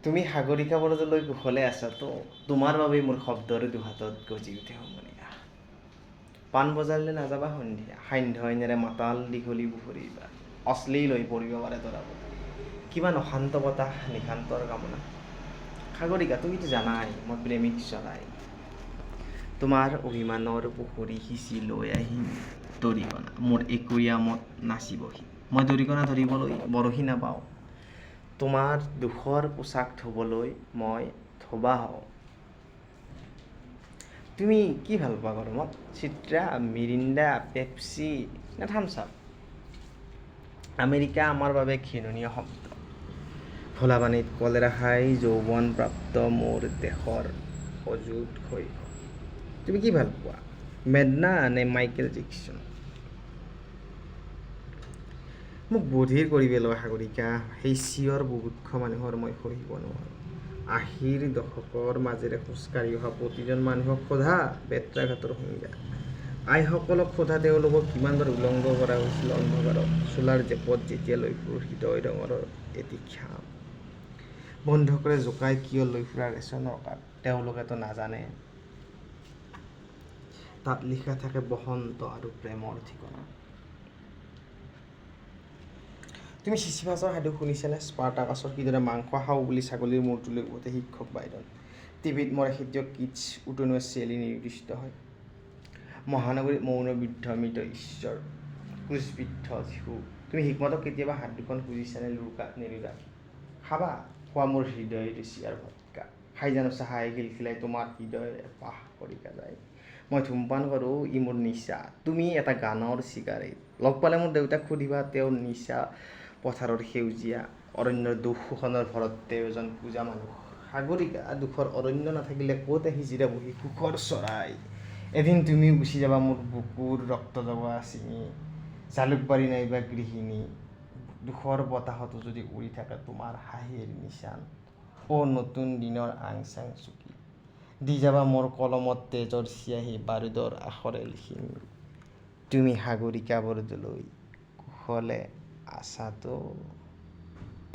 তুমি সাগৰিকা বৰদলৈ কুশলে আছা তো তোমাৰ বাবেই মোৰ শব্দৰে দুহাতত গজি উঠে সমনীয়া। পাণ বজাৰলৈ নাযাবা সন্ধিয়া, সান্ধ্য আইনেৰে মাতাল দীঘলী পুখুৰীৰ অশ্লীল হৈ পৰিব পাৰে তৰাপতি। কিমান অশান্ত বতাহ নিশান্তৰ কামনা। সাগৰিকা তুমিতো জানাই মই প্ৰেমিক চৰাই। তোমাৰ অভিমানৰ পুখুৰী সিঁচি লৈ আহিম দৰিকণা মোৰ একুৰিয়ামত নাচিবহি। মই দৰিকণা ধৰিবলৈ বৰশী নাপাওঁ, তোমাৰ দুখৰ পোচাক ধুবলৈ মই ধোবা হওঁ। তুমি কি ভাল পোৱা গৰমত? চিত্ৰা, মিৰিণ্ডা, পেপচি নে থামছ আপ? আমেৰিকা আমাৰ বাবে ঘৃণনীয় শব্দ। ভোলা পানীত কলেৰা খাই যৌৱন প্ৰাপ্ত মোৰ দেশৰ অযুত শৈশৱ। তুমি কি ভাল পোৱা, মেডনা নে মাইকেল জেকচন? মোক বধিৰ কৰি পেলোৱা সাগৰিকা, সেই চিঞৰ বুভুক্ষ মানুহৰ মই সহিব নোৱাৰোঁ। আশীৰ দশকৰ মাজেৰে খোজকাঢ়ি অহা প্ৰতিজন মানুহক সোধা বেত্ৰাঘাতৰ সংজ্ঞা। আইসকলক সোধা তেওঁলোকক কিমানবাৰ উলংগ কৰা হৈছিল অন্ধকাৰত চোলাৰ জেপত যেতিয়ালৈ হৃদয় ৰঙৰ এটি খাম। বন্ধুসকলে জোকাই কিয় লৈ ফুৰা ৰেচনৰ কাৰ্ড, তেওঁলোকেতো নাজানে তাত লিখা থাকে বসন্ত আৰু প্ৰেমৰ ঠিকনা। তুমি চিচিফাছৰ সাধু শুনিছানে? স্পাৰ্টাকাছৰ কিদৰে মাংস খাওঁ বুলি ছাগলীৰ মূৰটোলৈ উভতে শিক্ষক বাইডন। টিভিত মৰা খেতিয়ক কিটছ উটনুৱা চেলি নিৰ্দিষ্ট হয়। মহানগৰীত মৌন বৃদ্ধ মৃত ঈশ্বৰ ক্ৰুচবিদ্ধ শিশু। তুমি হিকমতক কেতিয়াবা হাত দুখন খুজিছানে? নেৰুগা খাবা খোৱা মোৰ হৃদয় ৰুচিয়াৰ ভটকা। খাই জানো চাহাই খিলখিলাই তোমাৰ হৃদয় পাহ কৰি যায়। মই ধূমপান কৰোঁ, ই মোৰ নিচা, তুমি এটা গানৰ চিগাৰেট। লগ পালে মোৰ দেউতাক সুধিবা, তেওঁৰ নিচা পথাৰৰ সেউজীয়া অৰণ্যৰ দুখ শোষণৰ ভৰত তেওঁ এজন পূজা মানুহ। সাগৰিকা, দুখৰ অৰণ্য নাথাকিলে ক'ত আহি জিৰাবহি সুখৰ চৰাই। এদিন তুমিও গুচি যাবা মোৰ বুকুৰ ৰক্ত জোৱা ছিঙি, জালুকবাৰী নাইবা গৃহিণী। দুখৰ বতাহতো যদি উৰি থাকে তোমাৰ হাঁহিৰ নিচান, নতুন দিনৰ আংচাং চুকি। দি যাবা মোৰ কলমত তেজৰ চিয়াহী, বাৰুদৰ আখৰে লিখিম তুমি সাগৰিকা বৰদলৈ কুশলে আছাতো?